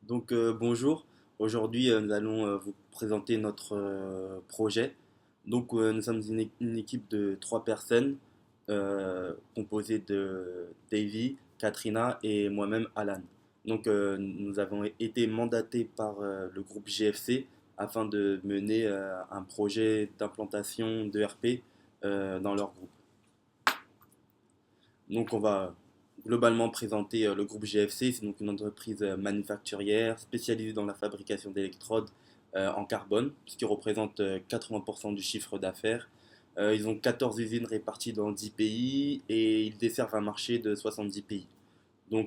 Bonjour, aujourd'hui nous allons vous présenter notre projet. Nous sommes une équipe de trois personnes composée de Davy, Katrina et moi-même Alan. Nous avons été mandatés par le groupe GFC afin de mener un projet d'implantation de RP dans leur groupe. On va globalement présenter le groupe GFC. C'est donc une entreprise manufacturière spécialisée dans la fabrication d'électrodes en carbone, ce qui représente 80% du chiffre d'affaires. Ils ont 14 usines réparties dans 10 pays et ils desservent un marché de 70 pays.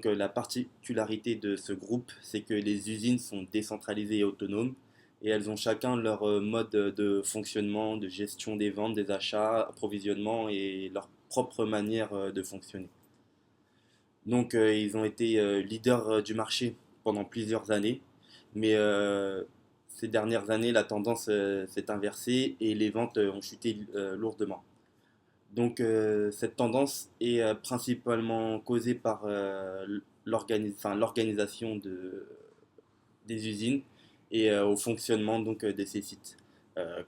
La particularité de ce groupe, c'est que les usines sont décentralisées et autonomes et elles ont chacun leur mode de fonctionnement, de gestion des ventes, des achats, approvisionnement et leur propre manière de fonctionner. Ils ont été leaders du marché pendant plusieurs années, mais ces dernières années, la tendance s'est inversée et les ventes ont chuté lourdement. Cette tendance est principalement causée par l'organisation des usines et au fonctionnement de ces sites.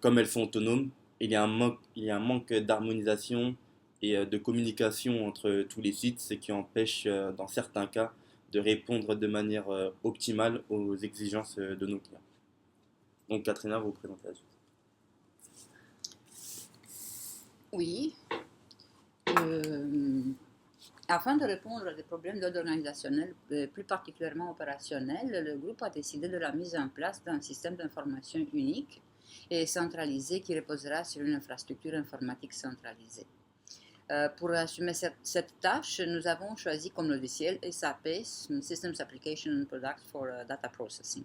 Comme elles sont autonomes, il y a un manque d'harmonisation et de communication entre tous les sites, ce qui empêche dans certains cas de répondre de manière optimale aux exigences de nos clients. Donc Katrina, vous présentez la suite. Oui. Euh, Afin de répondre à des problèmes d'ordre organisationnel, plus particulièrement opérationnels, le groupe a décidé de la mise en place d'un système d'information unique et centralisé qui reposera sur une infrastructure informatique centralisée. Pour assumer cette tâche, nous avons choisi comme logiciel SAP, Systems Application and Products for Data Processing.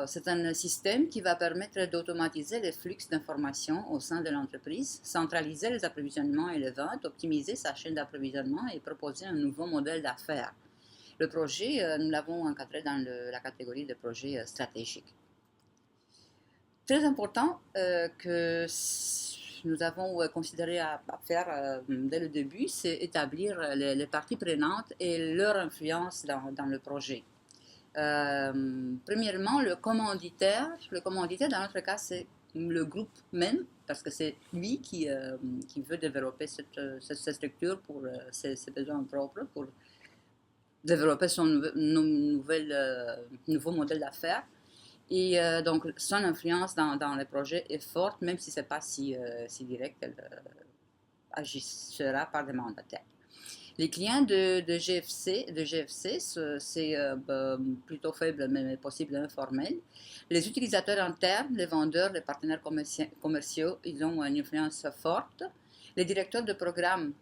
C'est un système qui va permettre d'automatiser les flux d'informations au sein de l'entreprise, centraliser les approvisionnements et les ventes, optimiser sa chaîne d'approvisionnement et proposer un nouveau modèle d'affaires. Le projet, nous l'avons encadré dans la catégorie de projet stratégique. Très important que nous avons considéré à faire dès le début, c'est établir les parties prenantes et leur influence dans le projet. Premièrement, le commanditaire dans notre cas, c'est le groupe même, parce que c'est lui qui veut développer cette structure pour ses besoins propres, pour développer son nouveau modèle d'affaires. Et donc, son influence dans le projet est forte, même si ce n'est pas si direct, elle agissera par des mandataires. Les clients de GFC c'est plutôt faible, mais possible informel. Les utilisateurs internes, les vendeurs, les partenaires commerciaux, ils ont une influence forte. Les directeurs de programme,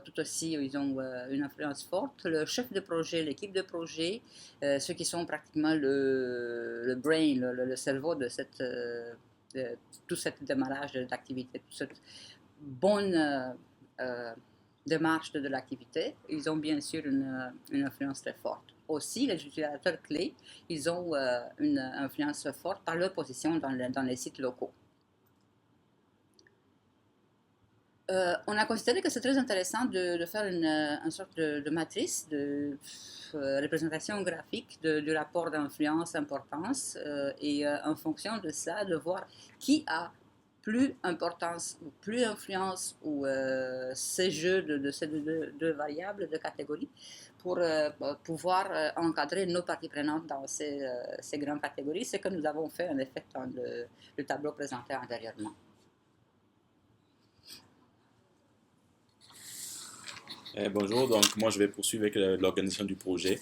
tout aussi, ils ont une influence forte. Le chef de projet, l'équipe de projet, ceux qui sont pratiquement le brain, le cerveau de tout ce démarrage d'activité, toute cette bonne démarche de l'activité, ils ont bien sûr une influence très forte. Aussi, les utilisateurs clés, ils ont une influence forte par leur position dans les sites locaux. On a considéré que c'est très intéressant de faire une sorte de matrice de représentation graphique du rapport d'influence-importance et en fonction de ça, de voir qui a plus importance ou plus influence ou ces jeux de ces deux variables, de catégories, pour pouvoir encadrer nos parties prenantes dans ces grandes catégories, ce que nous avons fait en effet dans le tableau présenté antérieurement. Bonjour, donc moi je vais poursuivre avec l'organisation du projet.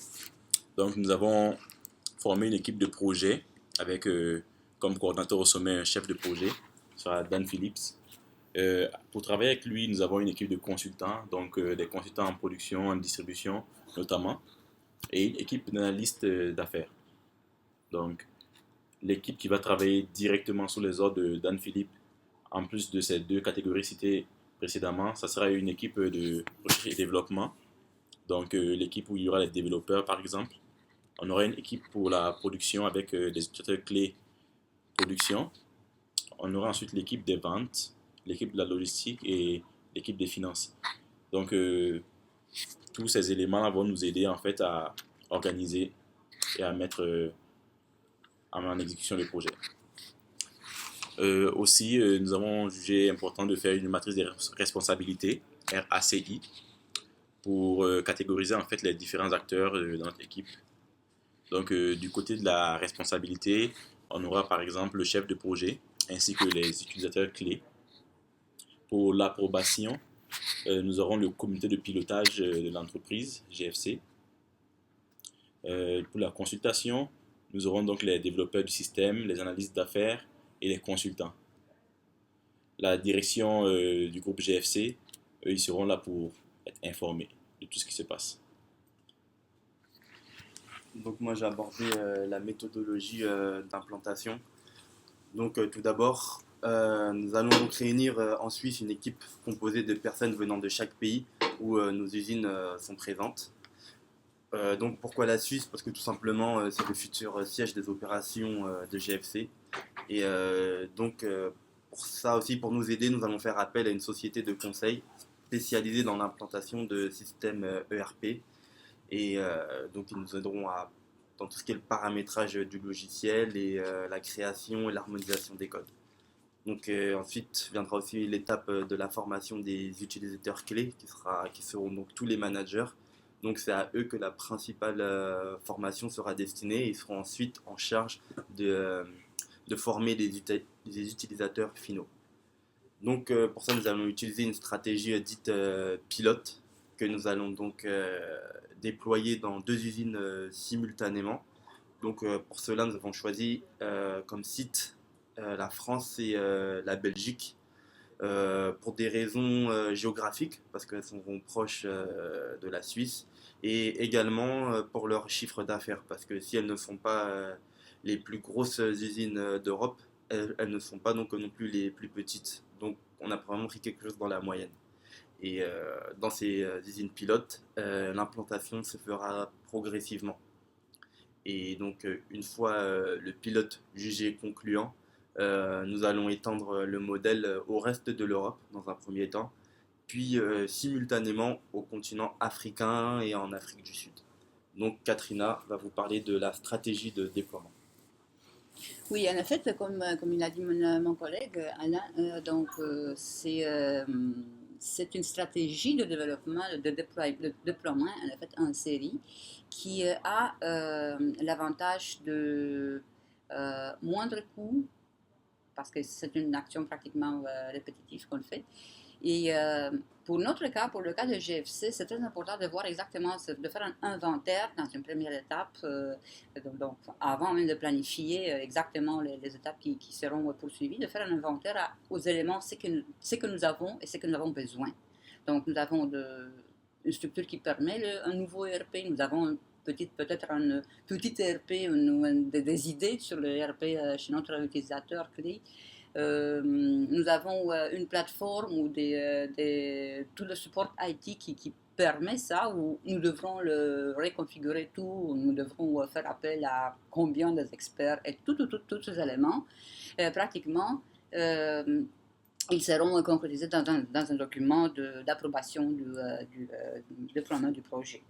Donc nous avons formé une équipe de projet avec comme coordinateur au sommet un chef de projet, ce sera Dan Phillips. Pour travailler avec lui, nous avons une équipe de consultants, donc des consultants en production, en distribution notamment, et une équipe d'analystes d'affaires. Donc l'équipe qui va travailler directement sous les ordres de Dan Phillips, en plus de ces deux catégories citées précédemment, ça sera une équipe de recherche et développement. Donc l'équipe où il y aura les développeurs par exemple. On aura une équipe pour la production avec des utilisateurs clés production. On aura ensuite l'équipe des ventes, l'équipe de la logistique et l'équipe des finances. Donc tous ces éléments vont nous aider en fait à organiser et à mettre en exécution le projet. Aussi, nous avons jugé important de faire une matrice des responsabilités, RACI, pour catégoriser en fait les différents acteurs dans notre équipe. Donc, du côté de la responsabilité, on aura par exemple le chef de projet ainsi que les utilisateurs clés. Pour l'approbation, nous aurons le comité de pilotage de l'entreprise, GFC. Pour la consultation, nous aurons donc les développeurs du système, les analystes d'affaires et les consultants. La direction du groupe GFC, eux, ils seront là pour être informés de tout ce qui se passe. Donc moi j'ai abordé la méthodologie d'implantation. Donc tout d'abord, nous allons donc réunir en Suisse une équipe composée de personnes venant de chaque pays où nos usines sont présentes. Donc pourquoi la Suisse? Parce que tout simplement c'est le futur siège des opérations de GFC. Et donc pour ça aussi, pour nous aider, nous allons faire appel à une société de conseil spécialisée dans l'implantation de systèmes ERP. Et donc ils nous aideront dans tout ce qui est le paramétrage du logiciel et la création et l'harmonisation des codes. Donc ensuite viendra aussi l'étape de la formation des utilisateurs clés qui seront donc tous les managers. Donc c'est à eux que la principale formation sera destinée et ils seront ensuite en charge de former les utilisateurs finaux. Donc pour ça nous allons utiliser une stratégie dite pilote que nous allons donc déployer dans 2 usines simultanément. Donc pour cela nous avons choisi comme site la France et la Belgique pour des raisons géographiques parce qu'elles seront proches de la Suisse et également pour leur chiffre d'affaires parce que si elles ne sont pas les plus grosses usines d'Europe, elles ne sont pas donc non plus les plus petites. Donc on a vraiment pris quelque chose dans la moyenne. Et dans ces usines pilotes, l'implantation se fera progressivement. Et donc une fois le pilote jugé concluant, nous allons étendre le modèle au reste de l'Europe dans un premier temps, puis simultanément au continent africain et en Afrique du Sud. Donc Katrina va vous parler de la stratégie de déploiement. Oui, en effet, comme il a dit mon collègue Alain, c'est une stratégie de développement, de déploiement en fait, en série qui a l'avantage de moindre coût parce que c'est une action pratiquement répétitive qu'on fait. Et pour notre cas, pour le cas de GFC, c'est très important de voir exactement, de faire un inventaire dans une première étape, donc avant même de planifier exactement les étapes qui seront poursuivies, de faire un inventaire aux éléments, ce que nous avons et ce que nous avons besoin. Donc nous avons une structure qui permet un nouveau ERP, nous avons peut-être un petit ERP, des idées sur le ERP chez notre utilisateur clé. Nous avons une plateforme ou tout le support IT qui permet ça, où nous devrons le reconfigurer tout, où nous devrons faire appel à combien des experts et tous ces éléments. Pratiquement, ils seront concrétisés dans un document d'approbation du déploiement du projet.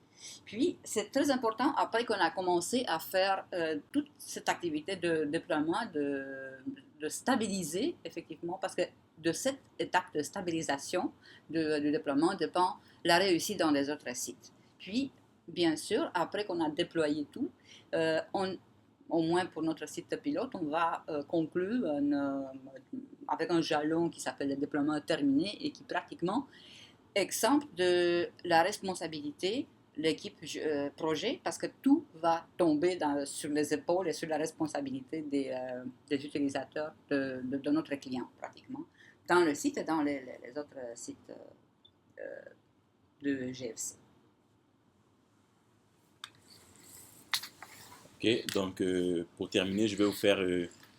Puis, c'est très important, après qu'on a commencé à faire toute cette activité de déploiement, de stabiliser, effectivement, parce que de cette étape de stabilisation du déploiement dépend la réussite dans les autres sites. Puis, bien sûr, après qu'on a déployé tout, au moins pour notre site pilote, on va conclure avec un jalon qui s'appelle le déploiement terminé et qui pratiquement exempte de la responsabilité l'équipe projet parce que tout va tomber sur les épaules et sur la responsabilité des utilisateurs de notre client pratiquement dans le site et dans les autres sites de GFC. Ok, donc pour terminer, je vais vous faire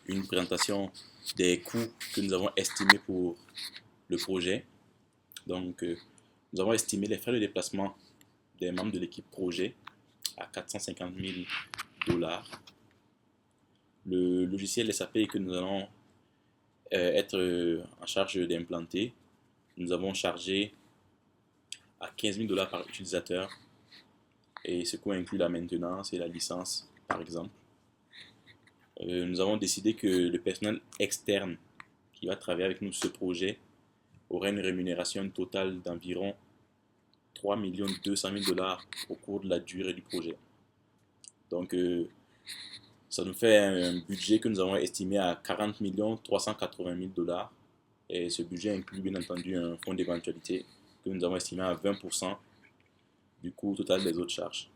une présentation des coûts que nous avons estimés pour le projet. Donc, nous avons estimé les frais de déplacement des membres de l'équipe projet à 450 000 $. Le logiciel SAP que nous allons être en charge d'implanter, nous avons chargé à 15 000 $ par utilisateur et ce coût inclut la maintenance et la licence par exemple. Nous avons décidé que le personnel externe qui va travailler avec nous sur ce projet aurait une rémunération totale d'environ 3 200 000 dollars au cours de la durée du projet. Donc, ça nous fait un budget que nous avons estimé à 40 380 000 dollars. Et ce budget inclut bien entendu un fonds d'éventualité que nous avons estimé à 20% du coût total des autres charges.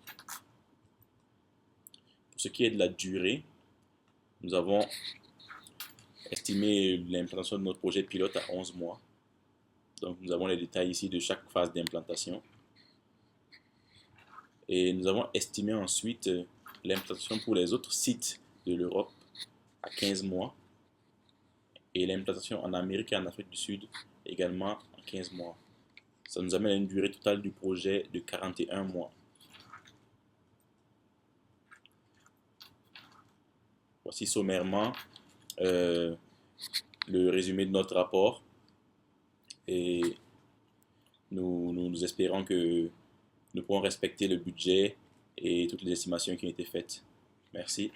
Pour ce qui est de la durée, nous avons estimé l'implantation de notre projet pilote à 11 mois. Donc nous avons les détails ici de chaque phase d'implantation. Et nous avons estimé ensuite l'implantation pour les autres sites de l'Europe à 15 mois. Et l'implantation en Amérique et en Afrique du Sud également en 15 mois. Ça nous amène à une durée totale du projet de 41 mois. Voici sommairement le résumé de notre rapport. Et nous espérons que nous pourrons respecter le budget et toutes les estimations qui ont été faites. Merci.